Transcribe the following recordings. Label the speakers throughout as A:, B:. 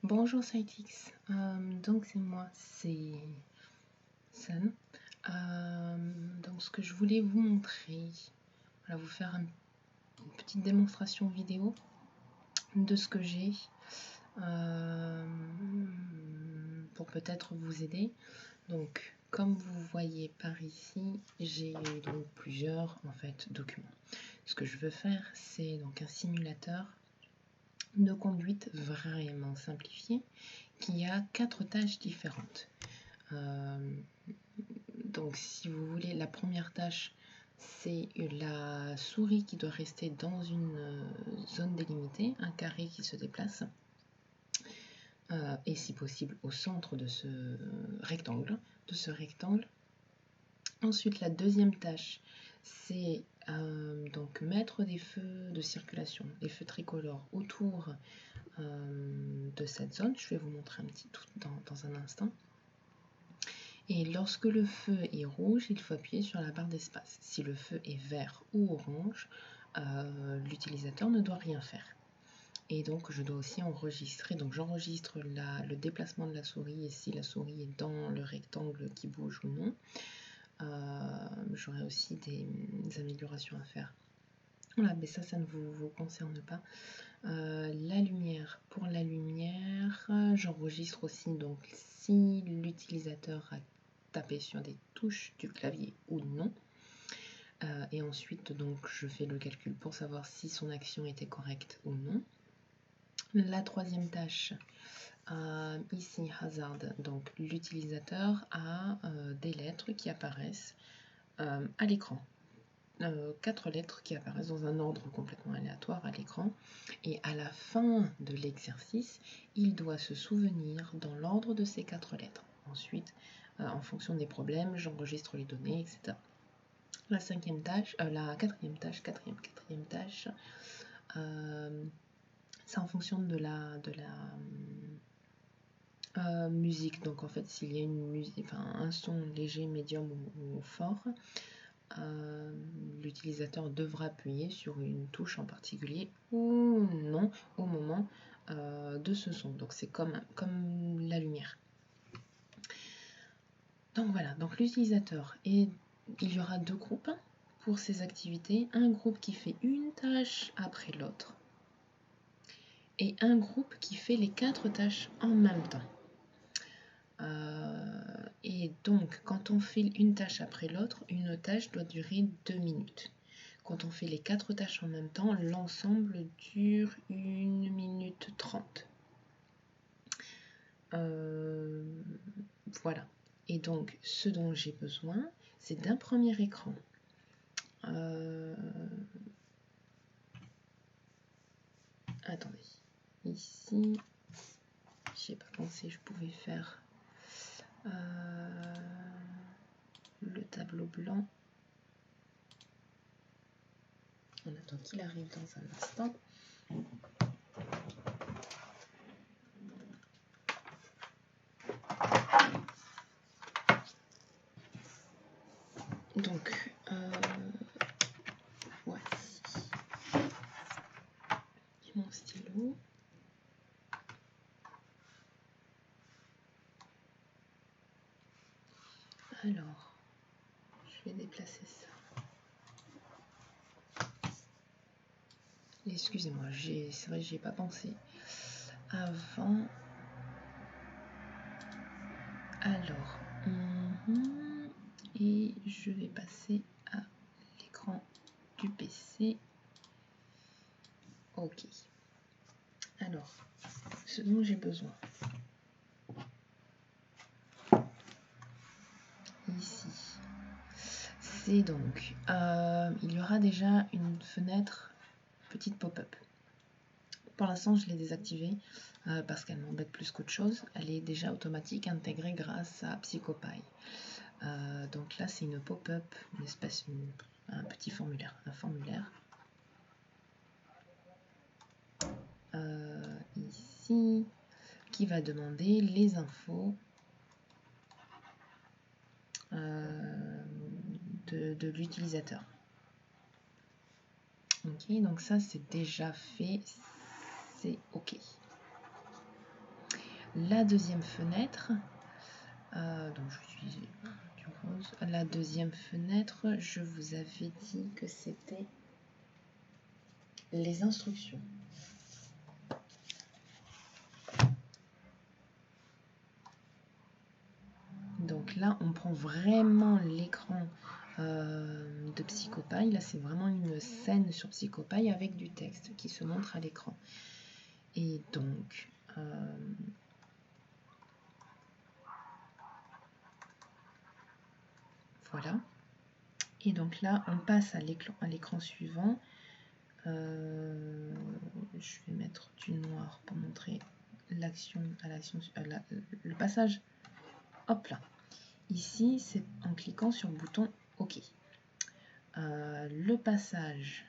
A: Bonjour Citix, donc c'est moi, c'est Sun. Donc ce que je voulais vous montrer, voilà, vous faire une petite démonstration vidéo de ce que j'ai pour peut-être vous aider. Donc comme vous voyez par ici, j'ai donc plusieurs documents. Ce que je veux faire, c'est donc un simulateur de conduite vraiment simplifié qui a 4 tâches différentes. Donc si vous voulez, la première tâche, c'est la souris qui doit rester dans une zone délimitée, un carré qui se déplace, et si possible au centre de ce rectangle. Ensuite, la deuxième tâche, c'est donc mettre des feux de circulation, des feux tricolores autour de cette zone. Je vais vous montrer un petit tout dans un instant. Et lorsque le feu est rouge, il faut appuyer sur la barre d'espace. Si le feu est vert ou orange, l'utilisateur ne doit rien faire. Et donc je dois aussi enregistrer, donc j'enregistre le déplacement de la souris et si la souris est dans le rectangle qui bouge ou non. J'aurai aussi des améliorations à faire. Voilà, mais ça ne vous concerne pas. La lumière, pour la lumière, j'enregistre aussi donc si l'utilisateur a tapé sur des touches du clavier ou non. Et ensuite, donc, je fais le calcul pour savoir si son action était correcte ou non. La troisième tâche, ici hazard, donc l'utilisateur a des lettres qui apparaissent à l'écran. 4 lettres qui apparaissent dans un ordre complètement aléatoire à l'écran. Et à la fin de l'exercice, il doit se souvenir dans l'ordre de ces 4 lettres. Ensuite, en fonction des problèmes, j'enregistre les données, etc. La quatrième tâche, c'est en fonction de la musique. Donc en fait, s'il y a une musique, un son léger, médium ou fort, l'utilisateur devra appuyer sur une touche en particulier ou non au moment de ce son. Donc c'est comme la lumière. Donc voilà, donc l'utilisateur, et il y aura 2 groupes pour ces activités. Un groupe qui fait une tâche après l'autre et un groupe qui fait les 4 tâches en même temps. Et donc, quand on fait une tâche après l'autre, une tâche doit durer 2 minutes. Quand on fait les 4 tâches en même temps, l'ensemble dure 1 minute 30. Voilà. Et donc, ce dont j'ai besoin, c'est d'un premier écran. Attendez. Ici, j'ai pas pensé, je pouvais faire le tableau blanc. On attend qu'il arrive dans un instant. Donc, voici mon stylo. Alors, je vais déplacer ça. Excusez-moi, c'est vrai que j'y ai pas pensé avant. Alors, et je vais passer à l'écran du PC. Ok. Alors, ce dont j'ai besoin. Ici. C'est donc, il y aura déjà une fenêtre petite pop-up. Pour l'instant, je l'ai désactivée parce qu'elle m'embête plus qu'autre chose. Elle est déjà automatique, intégrée grâce à PsychoPy. Donc là, c'est une pop-up, un petit formulaire, ici, qui va demander les infos de l'utilisateur. Ok, donc ça c'est déjà fait, c'est ok. la deuxième fenêtre, donc j'utilise du rose. La deuxième fenêtre, je vous avais dit que c'était les instructions. Donc là, on prend vraiment l'écran de Psychopaille. Là, c'est vraiment une scène sur Psychopaille avec du texte qui se montre à l'écran. Et donc, voilà. Et donc là, on passe à l'écran suivant. Je vais mettre du noir pour montrer l'action, le passage. Hop là. Ici, c'est en cliquant sur le bouton OK. Le passage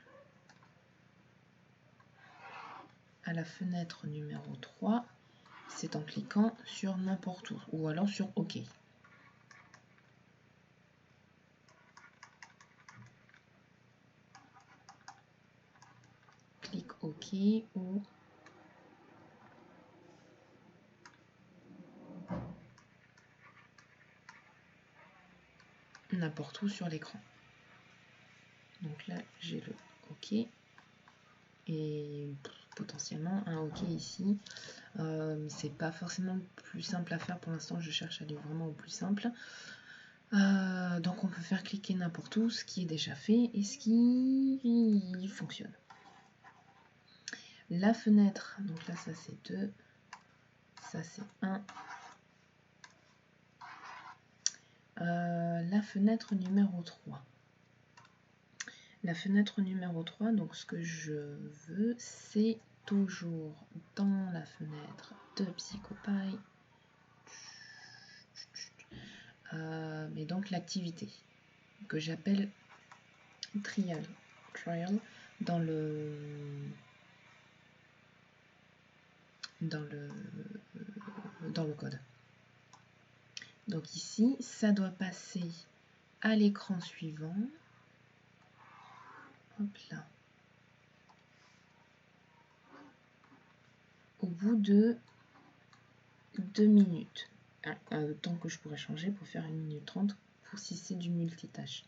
A: à la fenêtre numéro 3, c'est en cliquant sur n'importe où, ou alors sur OK. Clique OK ou n'importe où sur l'écran. Donc là, j'ai le OK et potentiellement un OK ici. C'est pas forcément le plus simple à faire pour l'instant, je cherche à aller vraiment au plus simple. Donc on peut faire cliquer n'importe où, ce qui est déjà fait et ce qui fonctionne. La fenêtre, donc là ça c'est 2, ça c'est 1. La fenêtre numéro 3. La fenêtre numéro 3, donc ce que je veux, c'est toujours dans la fenêtre de Psychopaille, mais donc l'activité que j'appelle trial dans le code. Donc ici, ça doit passer à l'écran suivant. Hop là. Au bout de 2 minutes. Le temps que je pourrais changer pour faire 1 minute 30 pour si c'est du multitâche.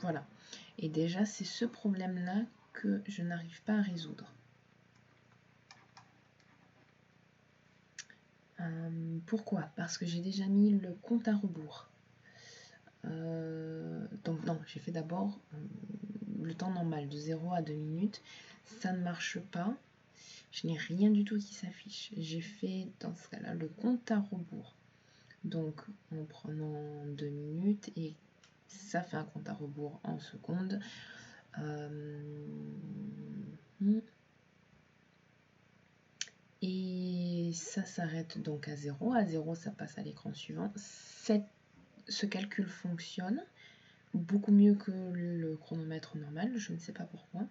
A: Voilà. Et déjà, c'est ce problème-là que je n'arrive pas à résoudre. Pourquoi? Parce que j'ai déjà mis le compte à rebours. Donc non, j'ai fait d'abord le temps normal de 0 à 2 minutes. Ça ne marche pas. Je n'ai rien du tout qui s'affiche. J'ai fait dans ce cas-là le compte à rebours. Donc en prenant 2 minutes et ça fait un compte à rebours en secondes. Et ça s'arrête donc à 0. À 0, ça passe à l'écran suivant. Ce calcul fonctionne beaucoup mieux que le chronomètre normal, je ne sais pas pourquoi.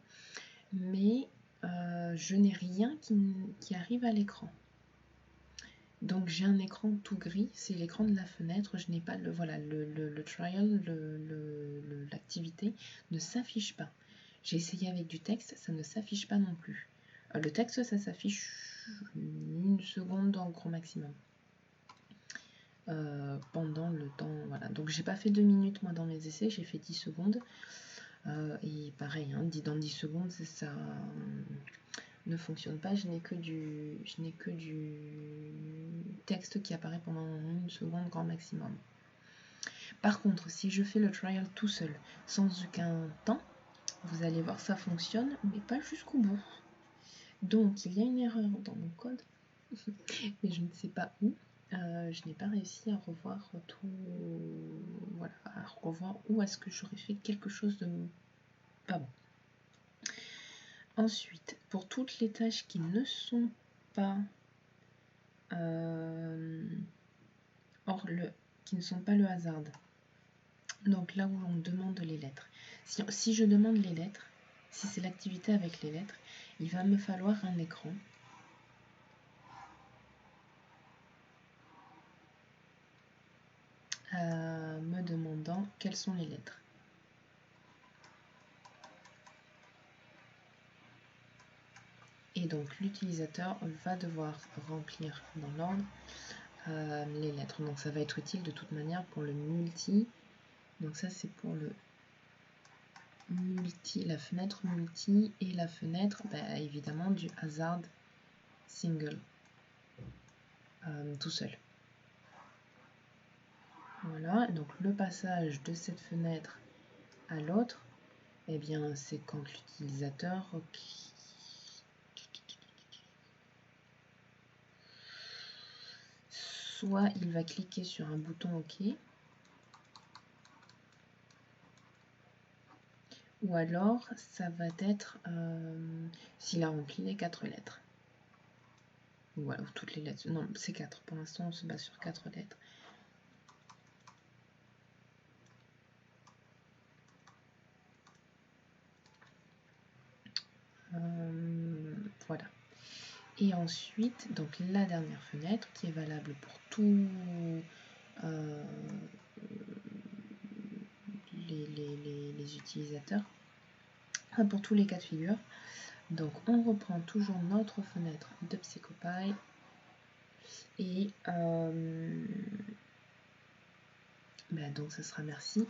A: Mais je n'ai rien qui arrive à l'écran. Donc j'ai un écran tout gris, c'est l'écran de la fenêtre, je n'ai pas le trial, l'activité ne s'affiche pas. J'ai essayé avec du texte, ça ne s'affiche pas non plus. Le texte, ça s'affiche 1 seconde en grand maximum. Pendant le temps, voilà. Donc j'ai pas fait 2 minutes moi dans mes essais, j'ai fait 10 secondes. Et pareil, hein, dans 10 secondes, ça ne fonctionne pas, je n'ai que du texte qui apparaît pendant 1 seconde grand maximum. Par contre, si je fais le trial tout seul, sans aucun temps, vous allez voir ça fonctionne, mais pas jusqu'au bout. Donc il y a une erreur dans mon code, mais je ne sais pas où. Je n'ai pas réussi à revoir tout, voilà, à revoir où est-ce que j'aurais fait quelque chose de pas bon. Ensuite, pour toutes les tâches qui ne sont pas qui ne sont pas le hasard, donc là où on demande les lettres. Si je demande les lettres, si c'est l'activité avec les lettres, il va me falloir un écran me demandant quelles sont les lettres. Et donc l'utilisateur va devoir remplir dans l'ordre les lettres. Donc ça va être utile de toute manière pour le multi. Donc ça c'est pour le multi, la fenêtre multi et la fenêtre évidemment du hazard single tout seul. Voilà, donc le passage de cette fenêtre à l'autre, eh bien c'est quand l'utilisateur soit il va cliquer sur un bouton OK, ou alors ça va être s'il a rempli les 4 lettres. Voilà, ou toutes les lettres. Non, c'est 4. Pour l'instant, on se base sur 4 lettres. Voilà. Et ensuite, donc la dernière fenêtre qui est valable pour tous les utilisateurs, pour tous les cas de figure. Donc on reprend toujours notre fenêtre de PsychoPy et donc ce sera merci.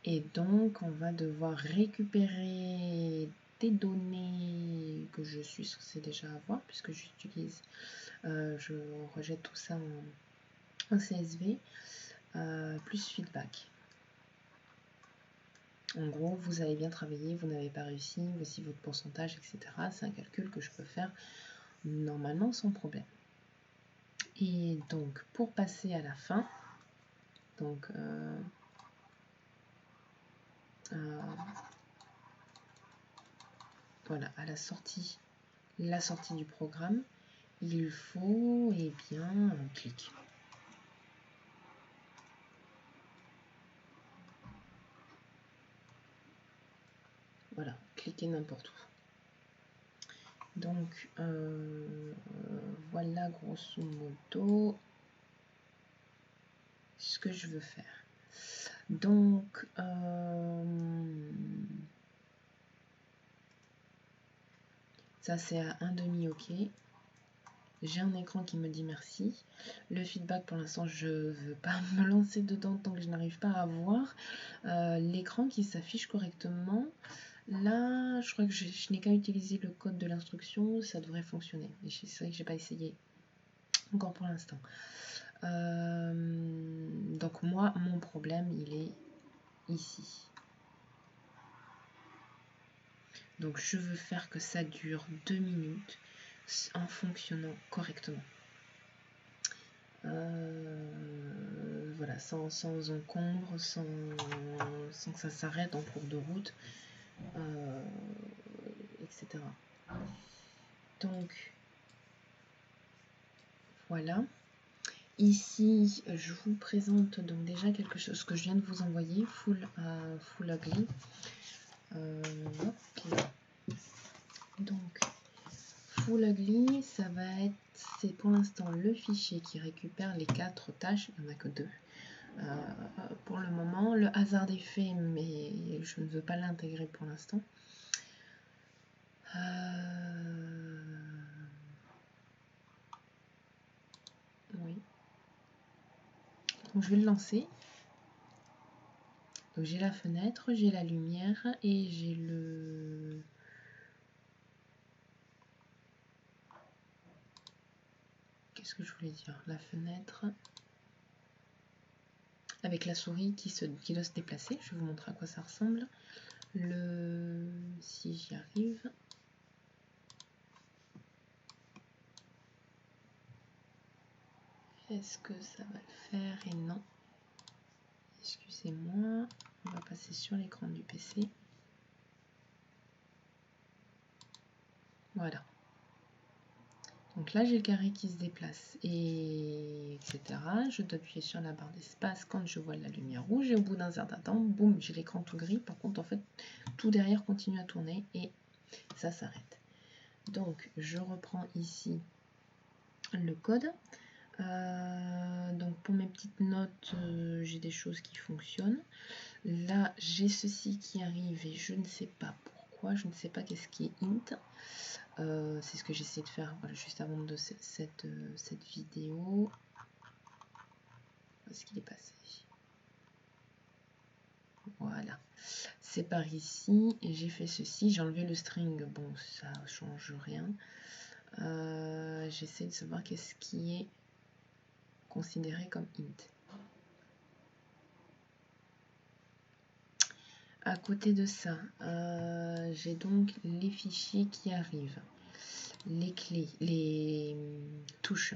A: Et donc on va devoir récupérer des données que je suis censée déjà avoir puisque j'utilise, je rejette tout ça en CSV plus feedback. En gros, vous avez bien travaillé, vous n'avez pas réussi, voici votre pourcentage, etc. C'est un calcul que je peux faire normalement sans problème. Et donc, pour passer à la fin, donc voilà, à la sortie du programme, il faut un clic. Voilà, cliquez n'importe où. Donc, voilà grosso modo ce que je veux faire. Donc, ça c'est à 1/2 OK. J'ai un écran qui me dit merci. Le feedback, pour l'instant, je ne veux pas me lancer dedans tant que je n'arrive pas à voir l'écran qui s'affiche correctement. Là, je crois que je n'ai qu'à utiliser le code de l'instruction, ça devrait fonctionner. C'est vrai que je n'ai pas essayé encore pour l'instant. Donc moi, mon problème, il est ici. Donc je veux faire que ça dure 2 minutes en fonctionnant correctement. Voilà, sans encombre, sans que ça s'arrête en cours de route, etc. Donc, voilà. Ici, je vous présente donc déjà quelque chose que je viens de vous envoyer, Full Ugly. Donc, Full Ugly, ça va être, c'est pour l'instant le fichier qui récupère les 4 tâches, il n'y en a que 2. Pour le moment, le hasard est fait, mais je ne veux pas l'intégrer pour l'instant. Oui. Donc je vais le lancer. Donc j'ai la fenêtre, j'ai la lumière et j'ai le... Qu'est-ce que je voulais dire? La fenêtre avec la souris qui doit se déplacer. Je vais vous montrer à quoi ça ressemble. Si j'y arrive. Est-ce que ça va le faire? Et non. Excusez-moi. On va passer sur l'écran du PC. Voilà. Donc là, j'ai le carré qui se déplace, et etc. Je dois appuyer sur la barre d'espace quand je vois la lumière rouge, et au bout d'un certain temps, boum, j'ai l'écran tout gris. Par contre, en fait, tout derrière continue à tourner, et ça s'arrête. Donc, je reprends ici le code. Donc pour mes petites notes, j'ai des choses qui fonctionnent. Là, j'ai ceci qui arrive et je ne sais pas pourquoi, je ne sais pas qu'est-ce qui est int. C'est ce que j'essaie de faire voilà, juste avant de cette vidéo. Où est-ce qu'il est passé? Voilà. C'est par ici et j'ai fait ceci. J'ai enlevé le string. Bon, ça change rien. J'essaie de savoir qu'est-ce qui est considéré comme int. À côté de ça, j'ai donc les fichiers qui arrivent, les clés, les touches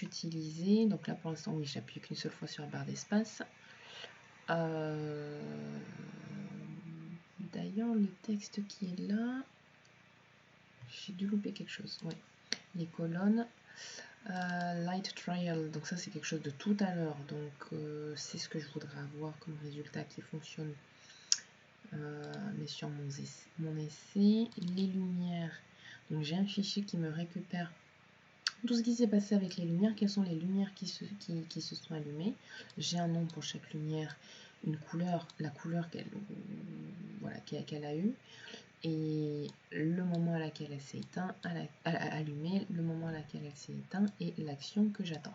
A: utilisées. Donc là pour l'instant oui, j'appuie qu'une seule fois sur la barre d'espace. D'ailleurs le texte qui est là, j'ai dû louper quelque chose. Ouais. Les colonnes. Light trial, donc ça c'est quelque chose de tout à l'heure, donc c'est ce que je voudrais avoir comme résultat qui fonctionne. Mais sur mon essai, les lumières, donc j'ai un fichier qui me récupère tout ce qui s'est passé avec les lumières, quelles sont les lumières qui se sont allumées. J'ai un nom pour chaque lumière, une couleur, la couleur qu'elle a eue, et le moment à laquelle elle s'est allumée, le moment à laquelle elle s'est éteinte, et l'action que j'attends.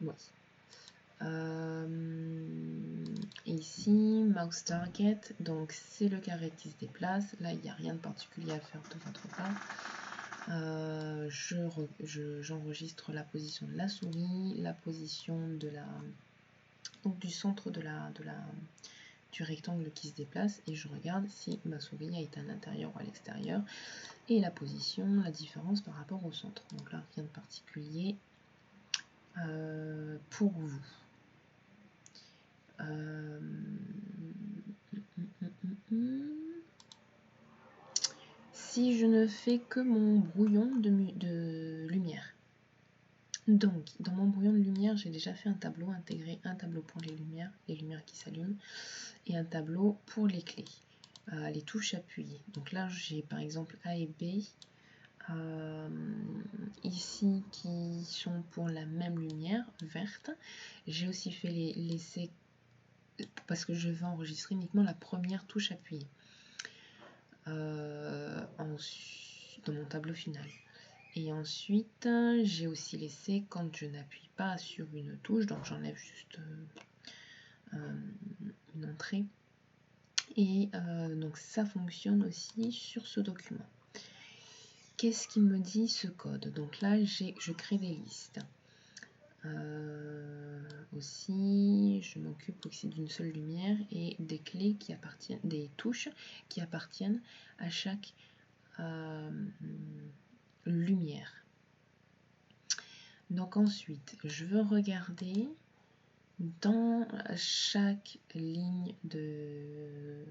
A: Oui. Ici, mouse target, donc c'est le carré qui se déplace. Là, il n'y a rien de particulier à faire de votre part. J'enregistre la position de la souris, la position de donc du centre du rectangle qui se déplace, et je regarde si ma souris a été à l'intérieur ou à l'extérieur, et la position, la différence par rapport au centre. Donc là, rien de particulier pour vous. Si je ne fais que mon brouillon de lumière. Donc, dans mon brouillon de lumière, j'ai déjà fait un tableau intégré, un tableau pour les lumières qui s'allument, et un tableau pour les clés, les touches appuyées. Donc là, j'ai par exemple A et B, ici qui sont pour la même lumière verte. J'ai aussi fait l'essai parce que je vais enregistrer uniquement la première touche appuyée dans mon tableau final. Et ensuite, j'ai aussi laissé quand je n'appuie pas sur une touche, donc j'enlève juste une entrée. Et donc ça fonctionne aussi sur ce document. Qu'est-ce qu'il me dit ce code? Donc là, je crée des listes. Aussi, je m'occupe aussi d'une seule lumière et des clés qui appartiennent, des touches qui appartiennent à chaque lumière. Donc ensuite, je veux regarder dans chaque ligne du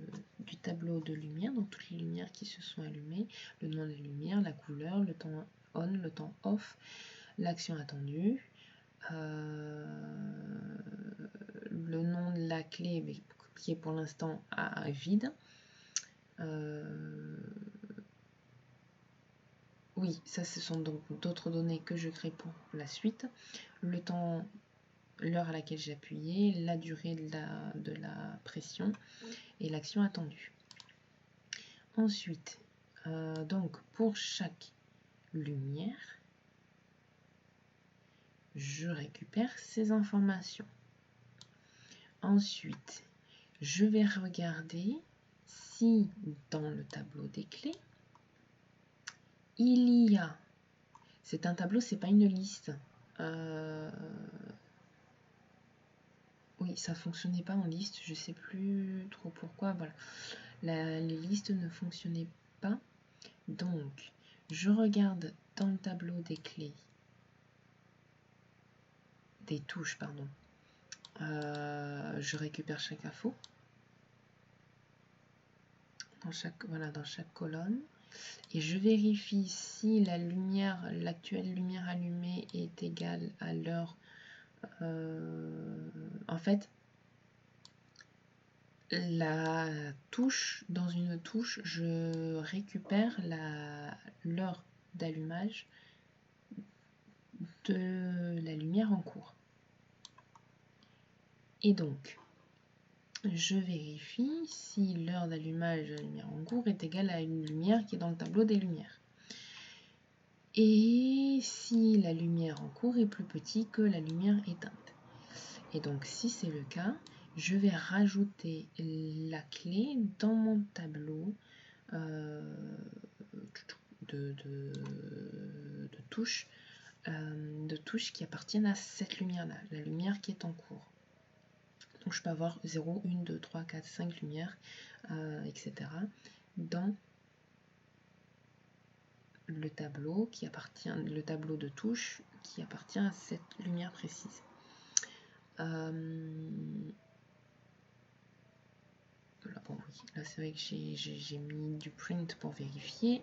A: tableau de lumière, donc toutes les lumières qui se sont allumées, le nom des lumières, la couleur, le temps on, le temps off, l'action attendue, le nom de la clé qui est pour l'instant vide. Oui, ça ce sont donc d'autres données que je crée pour la suite. Le temps, l'heure à laquelle j'ai appuyé, la durée de la pression et l'action attendue. Ensuite, donc pour chaque lumière, je récupère ces informations. Ensuite, je vais regarder si dans le tableau des clés, il y a... C'est un tableau, c'est pas une liste. Oui, ça fonctionnait pas en liste, je sais plus trop pourquoi. Voilà, les listes ne fonctionnaient pas. Donc, je regarde dans le tableau des clés, des touches, pardon. Je récupère chaque info dans chaque colonne, et je vérifie si la lumière, l'actuelle lumière allumée est égale à l'heure. En fait, la touche, dans une touche, je récupère l'heure d'allumage de la lumière en cours. Et donc, je vérifie si l'heure d'allumage de la lumière en cours est égale à une lumière qui est dans le tableau des lumières. Et si la lumière en cours est plus petite que la lumière éteinte. Et donc, si c'est le cas, je vais rajouter la clé dans mon tableau de touches qui appartiennent à cette lumière-là, la lumière qui est en cours. Donc je peux avoir 0, 1, 2, 3, 4, 5 lumières, etc. dans le tableau de touches qui appartient à cette lumière précise. Voilà, bon, oui, là c'est vrai que j'ai mis du print pour vérifier.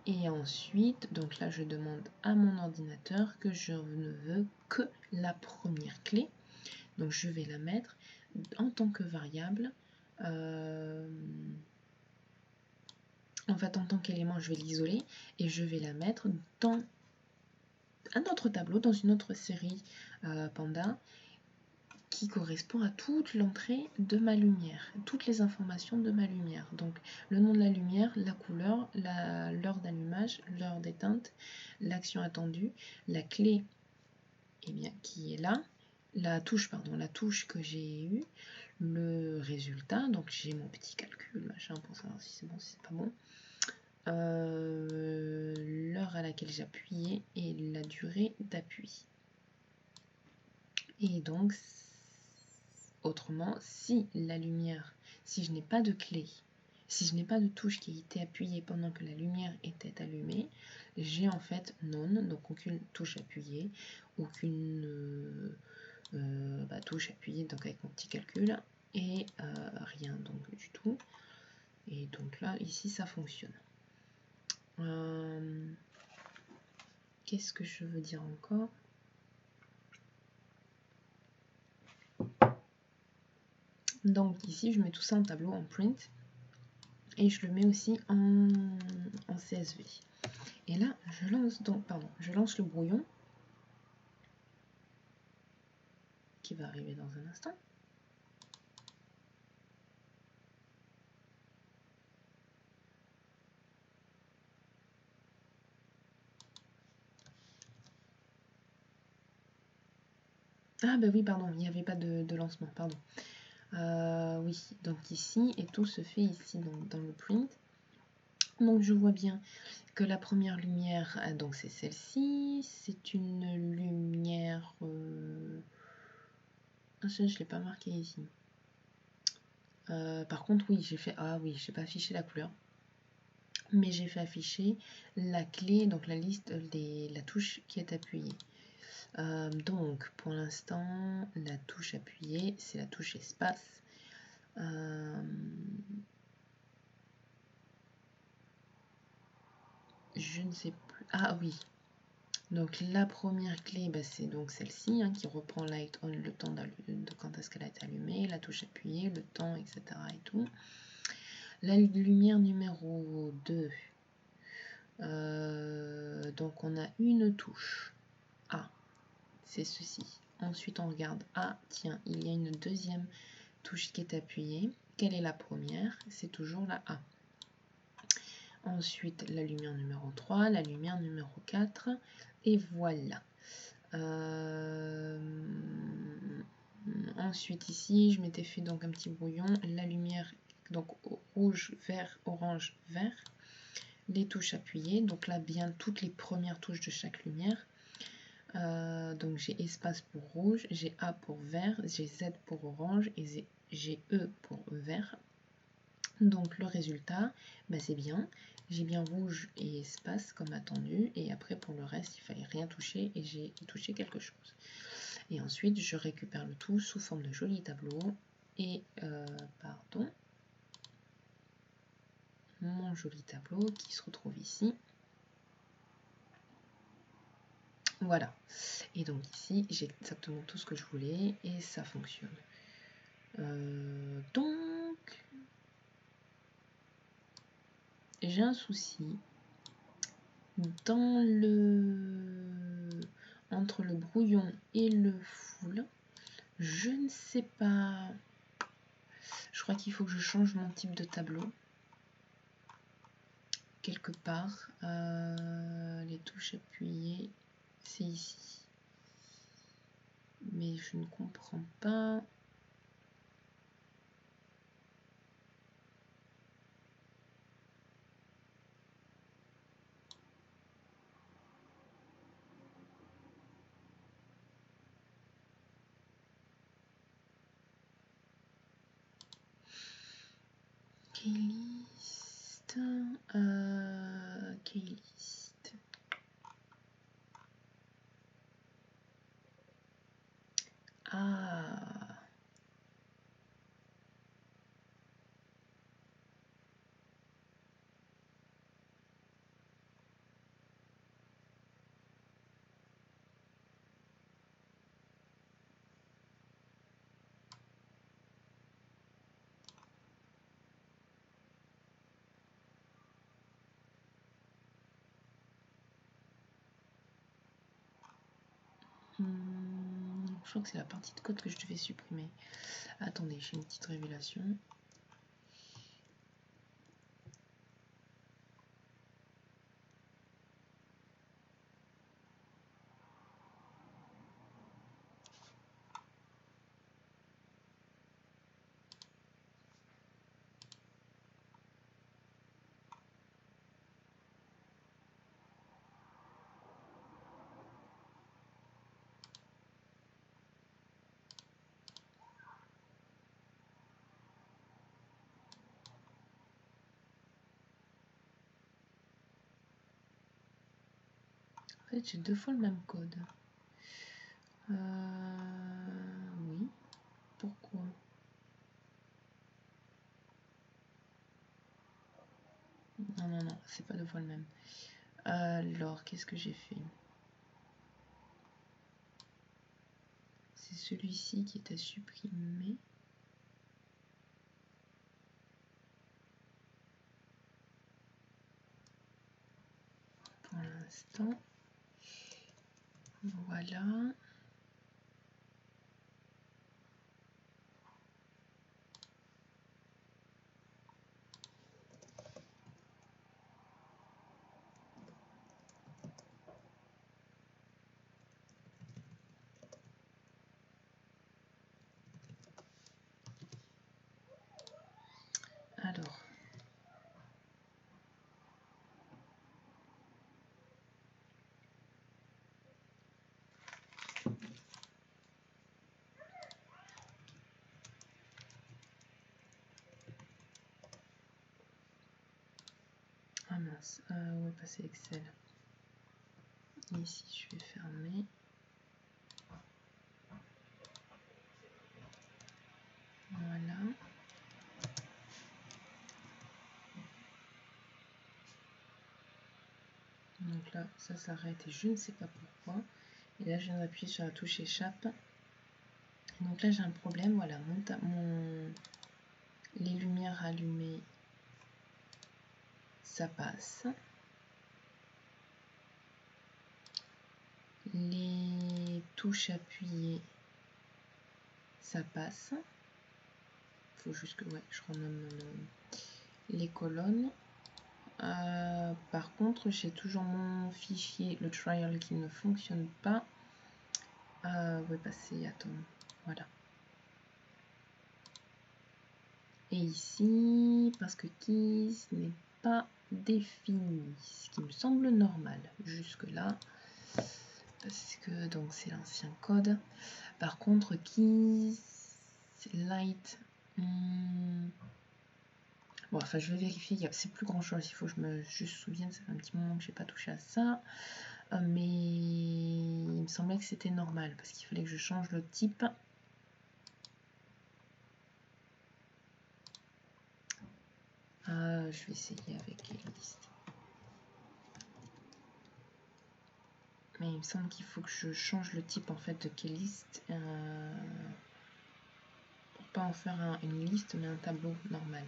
A: Et ensuite, donc là je demande à mon ordinateur que je ne veux que la première clé. Donc je vais la mettre en tant que variable. En fait, en tant qu'élément, je vais l'isoler et je vais la mettre dans un autre tableau, dans une autre série Panda qui correspond à toute l'entrée de ma lumière, toutes les informations de ma lumière. Donc le nom de la lumière, la couleur, l'heure d'allumage, l'heure d'éteinte, l'action attendue, la clé qui est là, la touche que j'ai eue, le résultat, donc j'ai mon petit calcul machin pour savoir si c'est bon, si c'est pas bon, l'heure à laquelle j'ai appuyé et la durée d'appui. Et donc, autrement, si je n'ai pas de clé, si je n'ai pas de touche qui a été appuyée pendant que la lumière était allumée, j'ai en fait none, donc aucune touche appuyée, aucune touche appuyée, donc avec mon petit calcul, et rien donc du tout. Et donc là, ici, ça fonctionne. Qu'est-ce que je veux dire encore ? Donc ici, je mets tout ça en tableau, en print, et je le mets aussi en CSV. Et là, je lance le brouillon, qui va arriver dans un instant. Ah bah oui, pardon, il n'y avait pas de lancement, pardon. Oui, donc ici, et tout se fait ici dans le print. Donc je vois bien que la première lumière, donc c'est celle-ci, c'est une lumière... Ah ça, je ne l'ai pas marqué ici. Par contre, oui, j'ai pas affiché la couleur. Mais j'ai fait afficher la clé, donc la liste, la touche qui est appuyée. Donc, pour l'instant, la touche appuyée, c'est la touche espace. Je ne sais plus. Ah oui. Donc, la première clé, c'est donc celle-ci, qui reprend light on, le temps de quand est-ce qu'elle a été allumée, la touche appuyée, le temps, etc. et tout. La lumière numéro 2. Donc, on a une touche. A. C'est ceci. Ensuite, on regarde. Ah, tiens, il y a une deuxième touche qui est appuyée. Quelle est la première? C'est toujours la A. Ensuite, la lumière numéro 3, la lumière numéro 4. Et voilà. Ensuite, ici, je m'étais fait donc un petit brouillon. La lumière, donc rouge, vert, orange, vert. Les touches appuyées. Donc là, bien toutes les premières touches de chaque lumière. Donc j'ai espace pour rouge, j'ai A pour vert, j'ai Z pour orange et j'ai E pour vert. Donc le résultat, c'est bien. J'ai bien rouge et espace comme attendu. Et après pour le reste, il fallait rien toucher et j'ai touché quelque chose. Et ensuite, je récupère le tout sous forme de joli tableau. Et mon joli tableau qui se retrouve ici. Voilà, et donc ici j'ai exactement tout ce que je voulais et ça fonctionne. Donc j'ai un souci dans entre le brouillon et le full. Je ne sais pas. Je crois qu'il faut que je change mon type de tableau. Quelque part. Les touches appuyées, c'est ici. Mais je ne comprends pas. Keylist. Keylist. Ah. Je crois que c'est la partie de code que je devais supprimer. Attendez, j'ai une petite révélation. En fait, j'ai 2 fois le même code. Oui. Pourquoi? Non, non, non, c'est pas 2 fois le même. Alors, qu'est-ce que j'ai fait? C'est celui-ci qui est à supprimer. Pour l'instant. Voilà. Alors. Ah mince, où est passé Excel? Ici, je vais fermer. Voilà. Donc là, ça s'arrête et je ne sais pas pourquoi. Et là, je viens d'appuyer sur la touche échappe. Donc là, j'ai un problème. Voilà, les lumières allumées, ça passe. Les touches appuyées, ça passe. Il faut juste que je renomme les colonnes. Par contre, j'ai toujours mon fichier, le trial, qui ne fonctionne pas. Où est passé? Attends, voilà. Et ici, parce que keys n'est pas défini, ce qui me semble normal jusque là, parce que donc c'est l'ancien code. Par contre, keys light. Bon, enfin, je vais vérifier. C'est plus grand chose. Il faut que je me juste souvienne. Ça fait un petit moment que j'ai pas touché à ça. Mais il me semblait que c'était normal parce qu'il fallait que je change le type. Je vais essayer avec liste. Mais il me semble qu'il faut que je change le type en fait de keylist pour pas en faire une liste mais un tableau normal.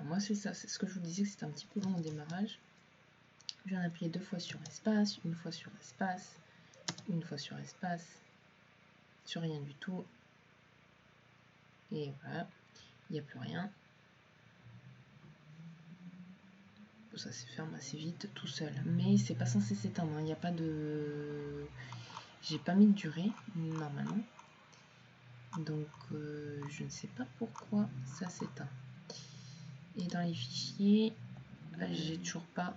A: Alors moi c'est ça, c'est ce que je vous disais que c'était un petit peu long au démarrage. Je viens d'appuyer 2 fois sur espace, une fois sur espace, une fois sur espace, sur rien du tout. Et voilà, il n'y a plus rien. Ça se ferme assez vite tout seul. Mais c'est pas censé s'éteindre, il n'y a pas de... J'ai pas mis de durée, normalement. Donc je ne sais pas pourquoi ça s'éteint. Et dans les fichiers, j'ai toujours pas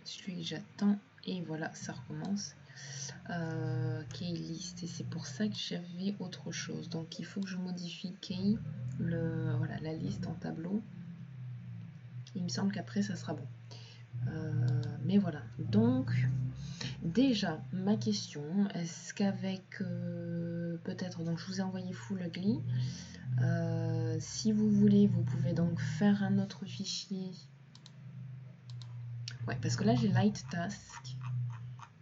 A: celui que j'attends. Et voilà, ça recommence. Keylist. Et c'est pour ça que j'avais autre chose. Donc il faut que je modifie key, voilà, la liste en tableau. Il me semble qu'après ça sera bon. Mais voilà. Donc déjà, ma question, est-ce qu'avec peut-être, donc je vous ai envoyé full ugly. Si vous voulez, vous pouvez donc faire un autre fichier. Ouais, parce que là j'ai light task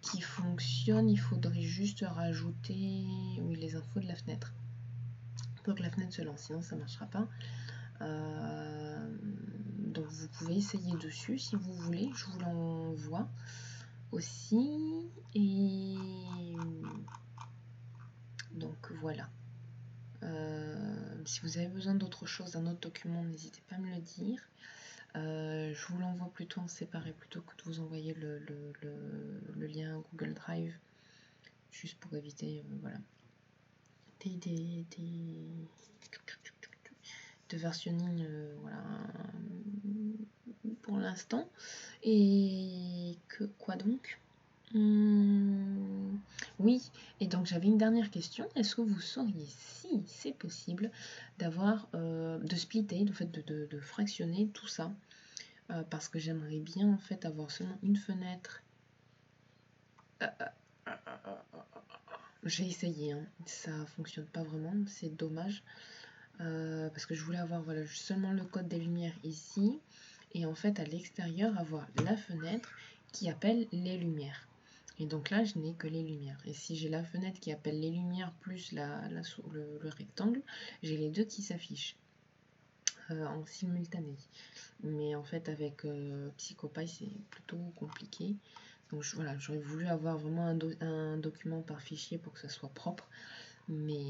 A: qui fonctionne. Il faudrait juste rajouter les infos de la fenêtre pour que la fenêtre se lance, sinon ça ne marchera pas. Donc vous pouvez essayer dessus si vous voulez. Je vous l'envoie aussi. Et donc voilà. Si vous avez besoin d'autre chose, d'un autre document, n'hésitez pas à me le dire. Je vous l'envoie plutôt en séparé plutôt que de vous envoyer le lien Google Drive, juste pour éviter voilà, de versionning voilà, pour l'instant. Et que quoi donc oui, et donc j'avais une dernière question. Est-ce que vous sauriez si c'est possible d'avoir de splitter, le fait de fractionner tout ça, parce que j'aimerais bien en fait avoir seulement une fenêtre. J'ai essayé, hein. Ça fonctionne pas vraiment, c'est dommage, parce que je voulais avoir voilà, seulement le code des lumières ici, et en fait à l'extérieur avoir la fenêtre qui appelle les lumières. Et donc là, je n'ai que les lumières. Et si j'ai la fenêtre qui appelle les lumières plus le rectangle, j'ai les deux qui s'affichent en simultané. Mais en fait, avec PsychoPy, c'est plutôt compliqué. Donc voilà, j'aurais voulu avoir vraiment un document par fichier pour que ça soit propre, mais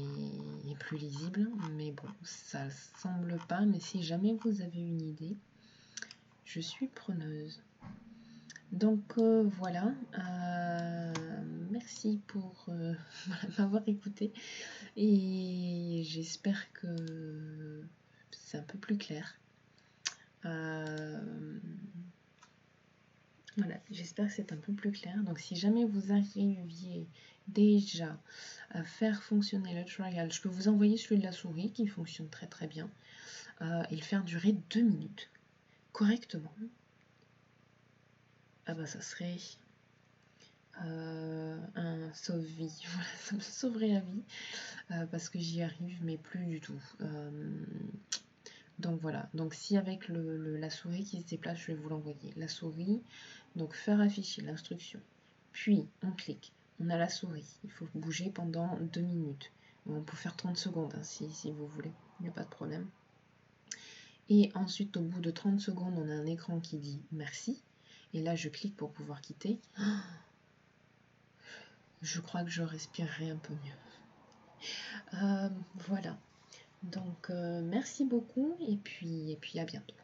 A: plus lisible. Mais bon, ça semble pas. Mais si jamais vous avez une idée, je suis preneuse. Donc voilà, merci pour m'avoir écouté et j'espère que c'est un peu plus clair. Voilà, j'espère que c'est un peu plus clair. Donc si jamais vous arriviez déjà à faire fonctionner le trial, je peux vous envoyer celui de la souris qui fonctionne très très bien et le faire durer 2 minutes correctement. Ah bah ça serait un sauve-vie. Voilà, ça me sauverait la vie parce que j'y arrive mais plus du tout. Donc voilà, donc si avec la souris qui se déplace, je vais vous l'envoyer. La souris, donc faire afficher l'instruction. Puis on clique, on a la souris. Il faut bouger pendant 2 minutes. On peut faire 30 secondes hein, si vous voulez, il n'y a pas de problème. Et ensuite, au bout de 30 secondes, on a un écran qui dit merci. Et là, je clique pour pouvoir quitter. Je crois que je respirerai un peu mieux. Voilà. Donc, merci beaucoup et puis à bientôt.